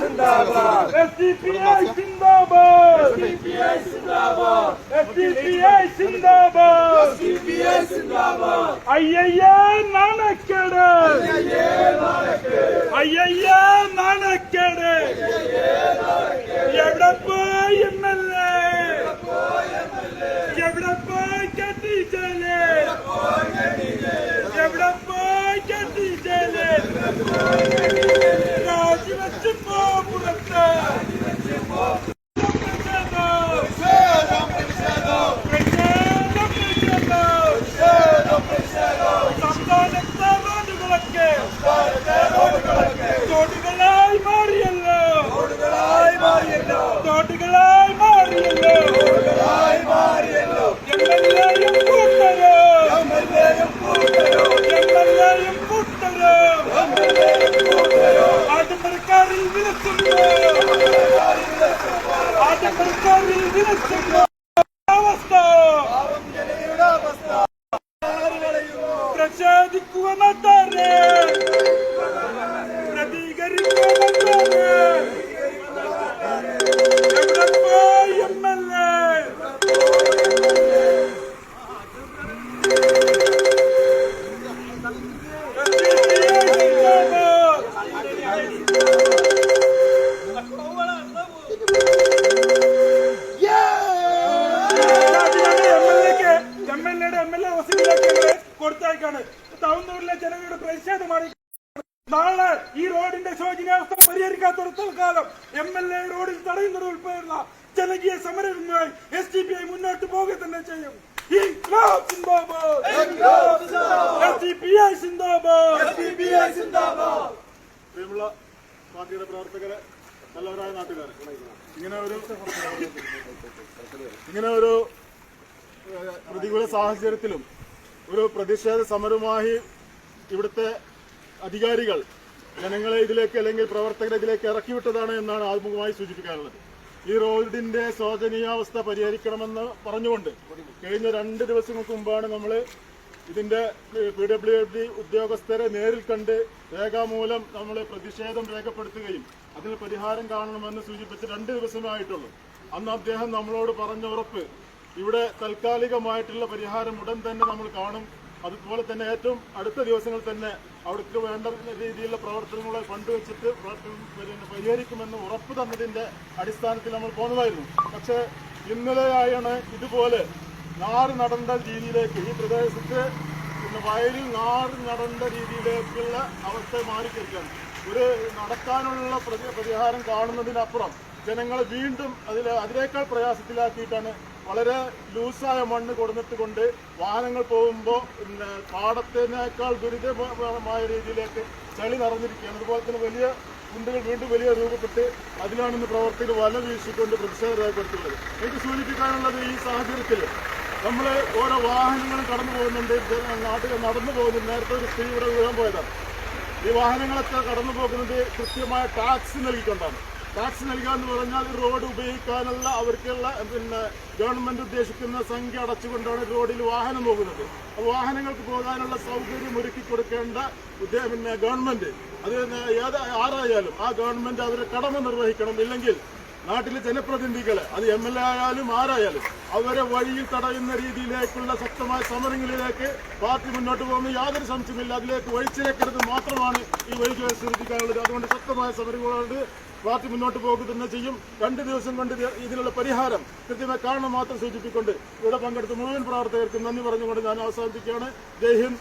SDPI Zindabad! SDPI Zindabad! അയ്യയ്യ നാണക്കേട്! അയ്യയ്യ നാണക്കേട്! എവിടെ പോയി MLA? എവിടെ പോയി കെട്ടിച്ചേല്? എവിടെ പോയി കെട്ടിച്ചേല്? രാജിവെച്ച് പോ പുറത്ത്! സംസ്ഥാനത്തെ റോഡുകളൊക്കെ തോടുകളായി മാറിയല്ലോ! തോടുകളായി മാറിയല്ലോ! എംഎൽഎയും കൂട്ടരും ആദ്യപ്പറക്കാരിൽ വിലസുന്നു! അവസ്ഥ പ്രതികരിക്കുക നാട്ടാരെ! എവിടെ പോയി MLA? MLA വസതിയിലേക്ക് കൊടുത്തേക്കാണ്. തവന്നൂരിലെ ജനങ്ങളുടെ പ്രതിഷേധമാണ്. നാളെ ഈ റോഡിന്റെ ശോചനീയാവസ്ഥ പരിഹരിക്കാത്തിടത്തോളം കാലം MLA റോഡിൽ തടയുന്നത് ഉൾപ്പെടെയുള്ള ജനകീയ സമരവുമായി SDPI മുന്നോട്ട് പോകുക തന്നെ ചെയ്യും. പ്രിയമുള്ള പാർട്ടിയുടെ പ്രവർത്തകരെ, നല്ലവരായ നാട്ടുകാരെ, ഇങ്ങനെ ഒരു പ്രതികൂല സാഹചര്യത്തിലും ഒരു പ്രതിഷേധ സമരവുമായി ഇവിടുത്തെ അധികാരികൾ ജനങ്ങളെ ഇതിലേക്ക് അല്ലെങ്കിൽ പ്രവർത്തകരെ ഇതിലേക്ക് ഇറക്കിവിട്ടതാണ് എന്നാണ് ആമുഖമായി സൂചിപ്പിക്കാനുള്ളത്. ഈ റോഡിന്റെ ശോചനീയാവസ്ഥ പരിഹരിക്കണമെന്ന് പറഞ്ഞുകൊണ്ട് കഴിഞ്ഞ 2 ദിവസങ്ങൾക്ക് മുമ്പാണ് നമ്മൾ ഇതിന്റെ PWD ഉദ്യോഗസ്ഥരെ നേരിൽ കണ്ട് രേഖാമൂലം നമ്മൾ പ്രതിഷേധം രേഖപ്പെടുത്തുകയും അതിന് പരിഹാരം കാണണമെന്ന് സൂചിപ്പിച്ച് 2 ദിവസമായിട്ടുള്ളൂ. അന്ന് അദ്ദേഹം നമ്മളോട് പറഞ്ഞ ഉറപ്പ്, ഇവിടെ താൽക്കാലികമായിട്ടുള്ള പരിഹാരം ഉടൻ തന്നെ നമ്മൾ കാണും, അതുപോലെ തന്നെ ഏറ്റവും അടുത്ത ദിവസങ്ങളിൽ തന്നെ അവിടേക്ക് വേണ്ട രീതിയിലുള്ള പ്രവർത്തനങ്ങളെ ഫണ്ട് വെച്ചിട്ട് പരിഹരിക്കുമെന്ന് ഉറപ്പ് തന്നതിന്റെ അടിസ്ഥാനത്തിൽ നമ്മൾ പോകുന്നതായിരുന്നു. പക്ഷേ ഇന്നലെയാണ് ഇതുപോലെ നാറ് നടേണ്ട രീതിയിലേക്ക് ഈ പ്രദേശത്ത് വയലിൽ നാറ് നടേണ്ട രീതിയിലേക്കുള്ള അവസ്ഥ മാറിക്കരിക്കുകയാണ്. ഒരു നടക്കാനുള്ള പരിഹാരം കാണുന്നതിനപ്പുറം ജനങ്ങളെ വീണ്ടും അതിനേക്കാൾ പ്രയാസത്തിലാക്കിയിട്ടാണ് വളരെ ലൂസായ മണ്ണ് കൊടുത്തിട്ടുകൊണ്ട് വാഹനങ്ങൾ പോകുമ്പോൾ പാടത്തിനേക്കാൾ ദുരിതമായ രീതിയിലേക്ക് ചളി നിറഞ്ഞിരിക്കുകയാണ്. അതുപോലെ തന്നെ വലിയ കുണ്ടുകൾ വീണ്ടും വലിയ രൂപപ്പെട്ട് അതിലാണെന്ന് പ്രവർത്തകർ വല വീശിക്കൊണ്ട് പ്രതിഷേധം രേഖപ്പെടുത്തുന്നത്. എനിക്ക് സൂചിപ്പിക്കാനുള്ളത്, ഈ സാഹചര്യത്തിൽ നമ്മൾ ഓരോ വാഹനങ്ങളും കടന്നു പോകുന്നുണ്ട്, നാട്ടിൽ നടന്നു പോകുന്നുണ്ട്. നേരത്തെ ഒരു സ്ത്രീ ഇവിടെ വീഴാൻ പോയതാണ്. ഈ വാഹനങ്ങളൊക്കെ കടന്നു പോകുന്നത് കൃത്യമായ ടാക്സ് നൽകിക്കൊണ്ടാണ്. ടാക്സ് നൽകുക എന്ന് പറഞ്ഞാൽ റോഡ് ഉപയോഗിക്കാനുള്ള അവർക്കുള്ള ഗവൺമെന്റ് ഉദ്ദേശിക്കുന്ന സംഖ്യ അടച്ചുകൊണ്ടാണ് റോഡിൽ വാഹനം പോകുന്നത്. വാഹനങ്ങൾക്ക് പോകാനുള്ള സൗകര്യം ഒരുക്കി കൊടുക്കേണ്ട ഗവൺമെന്റ്, അത് ആരായാലും ആ ഗവൺമെന്റ് അവരുടെ കടമ നിർവഹിക്കണം. ഇല്ലെങ്കിൽ നാട്ടിലെ ജനപ്രതിനിധികളെ, അത് MLA ആയാലും ആരായാലും, അവരെ വഴിയിൽ തടയുന്ന രീതിയിലേക്കുള്ള ശക്തമായ സമരങ്ങളിലേക്ക് പാർട്ടി മുന്നോട്ട് പോകുന്ന യാതൊരു സംശയമില്ല. അതിലേക്ക് വഴിച്ചിലേക്കരുത് മാത്രമാണ് ഈ വഴിക്ക് സൂചിപ്പിക്കാനുള്ളത്. അതുകൊണ്ട് ശക്തമായ സമരങ്ങളോട് പാർട്ടി മുന്നോട്ട് പോകുക തന്നെ ചെയ്യും. 2 ദിവസം കൊണ്ട് ഇതിനുള്ള പരിഹാരം കൃത്യമായി കാണണം മാത്രം സൂചിപ്പിക്കൊണ്ട് ഇവിടെ പങ്കെടുത്ത മുഴുവൻ പ്രവർത്തകർക്കും നന്ദി പറഞ്ഞുകൊണ്ട് ഞാൻ അവസാനിപ്പിക്കുകയാണ്. ജയ് ഹിന്ദ്.